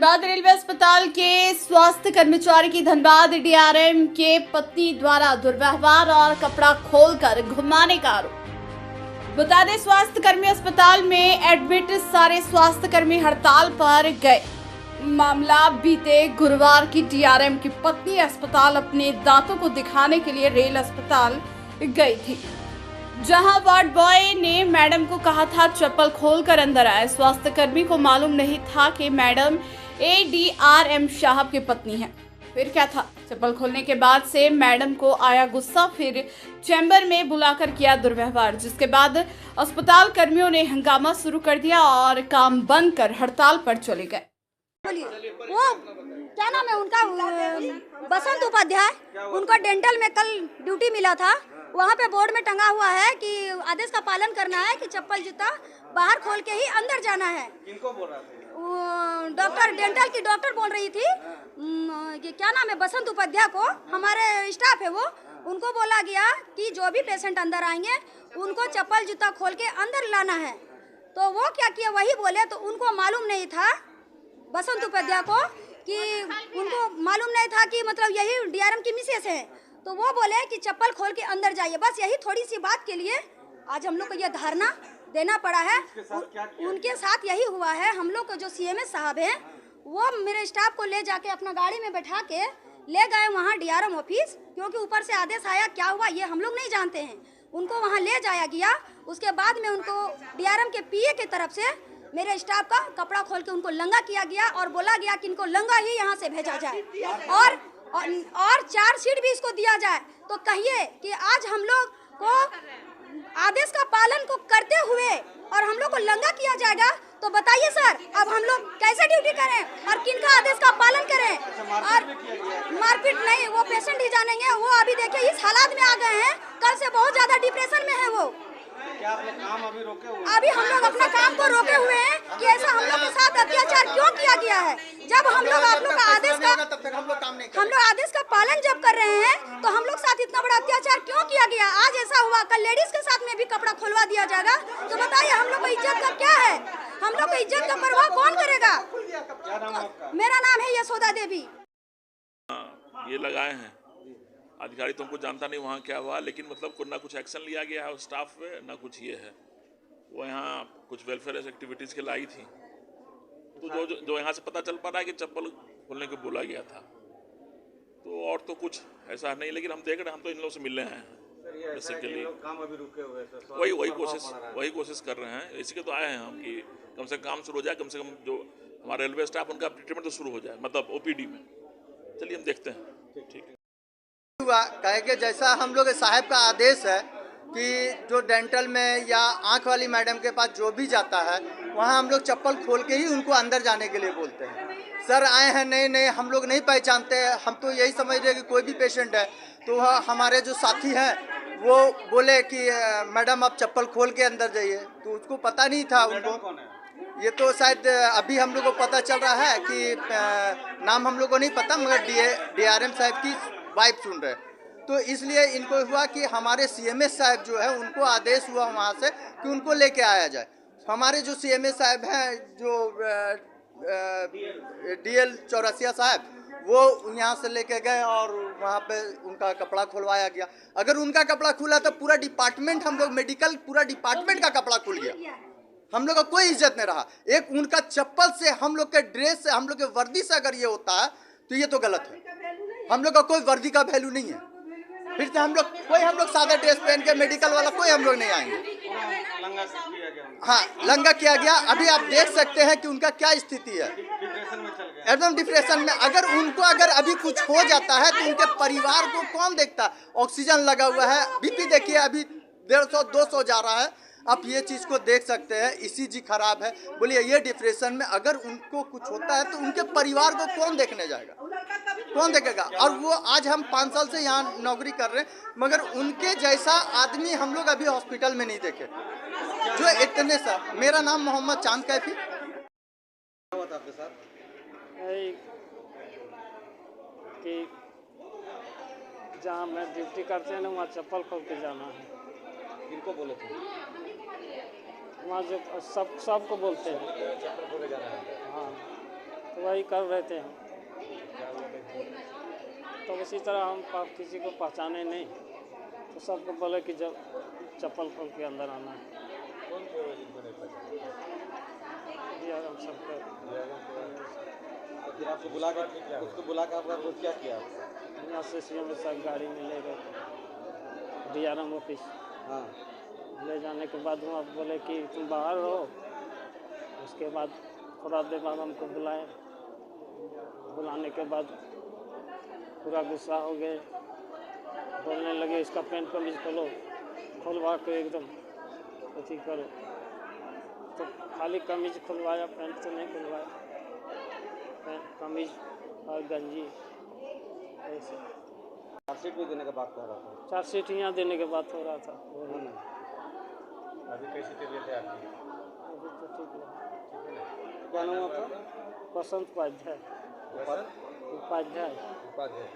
Dhanbad railway अस्पताल के स्वास्थ्य कर्मचारी की धनबाद डीआरएम के पत्नी द्वारा दुर्व्यवहार और कपड़ा खोलकर घुमाने का आरोप। बता दें, स्वास्थ्य कर्मी अस्पताल में एडमिट सारे स्वास्थ्य कर्मी हड़ताल पर गए। मामला बीते गुरुवार की डीआरएम की पत्नी अस्पताल अपने दांतों को दिखाने के लिए रेल अस्पताल गई थी, जहां वार्ड बॉय ने मैडम को कहा था चप्पल खोलकर अंदर आए। स्वास्थ्य कर्मी को मालूम नहीं था कि मैडम एडीआरएम साहब की पत्नी है। फिर क्या था, चप्पल खोलने के बाद से मैडम को आया गुस्सा, फिर चैम्बर में बुलाकर किया दुर्व्यवहार, जिसके बाद अस्पताल कर्मियों ने हंगामा शुरू कर दिया और काम बंद कर हड़ताल पर चले गए। वो क्या नाम है उनका, बसंत उपाध्याय, उनको डेंटल में कल ड्यूटी मिला था। वहाँ पे बोर्ड में टंगा हुआ है कि आदेश का पालन करना है कि चप्पल जूता बाहर खोल के ही अंदर जाना है। किनको बोल रहा था? डॉक्टर, डेंटल की डॉक्टर बोल रही थी। ये क्या नाम है, बसंत उपाध्याय को, हमारे स्टाफ है वो, उनको बोला गया कि जो भी पेशेंट अंदर आएंगे उनको चप्पल जूता खोल के अंदर लाना है। तो वो क्या किया, वही बोले। तो उनको मालूम नहीं था, बसंत उपाध्याय को, कि उनको मालूम नहीं था कि मतलब यही डीआरएम की मिसेस है। तो वो बोले कि चप्पल खोल के अंदर जाइए। बस यही थोड़ी सी बात के लिए आज हम लोग को ये धरना देना पड़ा है। उनके साथ यही हुआ है। हम लोग को जो सीएमएस साहब हैं, वो मेरे स्टाफ को ले जाके अपना गाड़ी में बैठा के ले गए वहाँ डीआरएम ऑफिस, क्योंकि ऊपर से आदेश आया। क्या हुआ ये हम लोग नहीं जानते हैं। उनको वहाँ ले जाया गया। उसके बाद में उनको डीआरएम के पीए की तरफ से मेरे स्टाफ का कपड़ा खोल के उनको लंगा किया गया और बोला गया कि इनको लंगा ही यहाँ से भेजा जाए और चार्जशीट भी इसको दिया जाए। तो कहिए कि आज हम लोग को आदेश का पालन को करते हुए और हम लोग को लंगा किया जाएगा। तो बताइए सर, अब हम लोग कैसे ड्यूटी करें और किनका आदेश का पालन करें? और मारपीट नहीं, वो पेशेंट ही जानेंगे। वो अभी देखिए इस हालात में आ गए हैं, कल से बहुत ज्यादा डिप्रेशन में है वो। क्या आप लोग काम अभी रोके हुए? अभी हम लोग अपना काम को रोके हुए हैं कि ऐसा हम लोग के साथ अत्याचार क्यों किया गया है। जब हम लोग आप लोग का आदेश का हम लोग आदेश का पालन जब कर रहे हैं, तो हम लोग साथ इतना बड़ा अत्याचार क्यों किया गया? आज ऐसा हुआ, कल लेडीज के साथ में भी कपड़ा खुलवा दिया जाएगा। तो बताइए हम लोग को इज्जत का क्या है? हम लोग को इज्जत का परवाह कौन करेगा? मेरा नाम है यशोदा देवी। ये लगाए हैं अधिकारी, तुमको जानता नहीं वहाँ क्या हुआ, लेकिन मतलब कुछ ना कुछ एक्शन लिया गया है स्टाफ पे, ना कुछ ये है। वो यहाँ कुछ वेलफेयर एक्टिविटीज़ के लाई थी, तो जो यहाँ से पता चल पा रहा है कि चप्पल खोलने को बोला गया था। तो और तो कुछ ऐसा नहीं, लेकिन हम देख रहे हैं, हम तो इन लोगों से मिलने हैं बेसिकली। काम अभी रुके हुए हैं, वही कोशिश कर रहे हैं। इसी के तो आए हैं हम कि कम से कम काम शुरू हो जाए, कम से कम जो हमारा रेलवे स्टाफ उनका ट्रीटमेंट तो शुरू हो जाए, मतलब ओपीडी में। चलिए हम देखते हैं। ठीक है, हुआ कहे कि जैसा हम लोग साहब का आदेश है कि जो डेंटल में या आंख वाली मैडम के पास जो भी जाता है, वहाँ हम लोग चप्पल खोल के ही उनको अंदर जाने के लिए बोलते हैं। सर आए हैं, नहीं हम लोग नहीं पहचानते, हम तो यही समझ रहे हैं कि कोई भी पेशेंट है। तो हमारे जो साथी हैं वो बोले कि मैडम आप चप्पल खोल के अंदर जाइए, तो उसको पता नहीं था उनको। ये तो शायद अभी हम लोग को पता चल रहा है कि नाम हम लोग को नहीं पता, मगर डीआरएम साहब की वाइफ सुन रहे। तो इसलिए इनको हुआ कि हमारे सीएमएस साहब जो है, उनको आदेश हुआ वहाँ से कि उनको लेके आया जाए। हमारे जो सीएमएस साहब हैं, जो डीएल चौरसिया साहब, वो यहाँ से लेके गए और वहाँ पे उनका कपड़ा खुलवाया गया। अगर उनका कपड़ा खुला तो पूरा डिपार्टमेंट, हम लोग मेडिकल पूरा डिपार्टमेंट का कपड़ा खुल गया। हम लोग का कोई इज्जत नहीं रहा। एक उनका चप्पल से, हम लोग के ड्रेस से, हम लोग के वर्दी से अगर ये होता है तो ये तो गलत है। हम लोग का कोई वर्दी का वैल्यू नहीं है। फिर से हम लोग सादा ड्रेस पहन के मेडिकल वाला कोई हम लोग नहीं आएंगे। हाँ, लंगा किया गया। अभी आप देख सकते हैं कि उनका क्या स्थिति है, एकदम डिप्रेशन में। अगर अभी कुछ हो जाता है तो उनके परिवार को कौन देखता? ऑक्सीजन लगा हुआ है, बीपी देखिए अभी 150-200 जा रहा है। आप ये चीज़ को देख सकते हैं, ईसीजी खराब है। बोलिए ये डिप्रेशन में अगर उनको कुछ होता है तो उनके परिवार को कौन देखने जाएगा, कौन देखेगा? और वो आज हम 5 साल से यहाँ नौकरी कर रहे हैं, मगर उनके जैसा आदमी हम लोग अभी हॉस्पिटल में नहीं देखे जो इतने सा। मेरा नाम मोहम्मद चांद कैफी। आपके साथ कि जहाँ मैं ड्यूटी करते हैं ना, वहाँ चप्पल खोल के जाना है। किनको बोले थे? वहाँ जो सबको बोलते हैं। चप्पल खोले जाना है। हाँ, तो वही कर रहे थे हम। तो इसी तरह हम किसी को पहचाने नहीं, तो सबको बोले कि जब चप्पल खोल के अंदर आना है। कौन थे वो जिनको नहीं पहचाना? दिया हम सबको। तो फिर आपको बुला के उसको बुला के आपका कुछ क्या किया आपको? यहाँ से सीएम साहब गाड़ी में ले गए DRM ऑफिस। हाँ ले जाने के बाद वहाँ बोले कि तुम बाहर रहो। उसके बाद थोड़ा देर बाद हमको बुलाए। बुलाने के बाद पूरा गुस्सा हो गए, बोलने लगे इसका पैंट कमीज खोलो, खोलवा के एकदम अथी करो। तो खाली कमीज खुलवाया, पैंट तो नहीं खुलवाया। पैंट कमीज और गंजी ऐसे। चार्जशीट भी देने का बात कर रहा था। चार्जशीट यहाँ देने के बाद हो रहा था वो हाँ ना। अभी कैसी तबीयत है आपकी? अभी तो ठीक है। क्या नाम है आपका? बसंत उपाध्याय। वसंत उपाध्याय। उपाध्याय।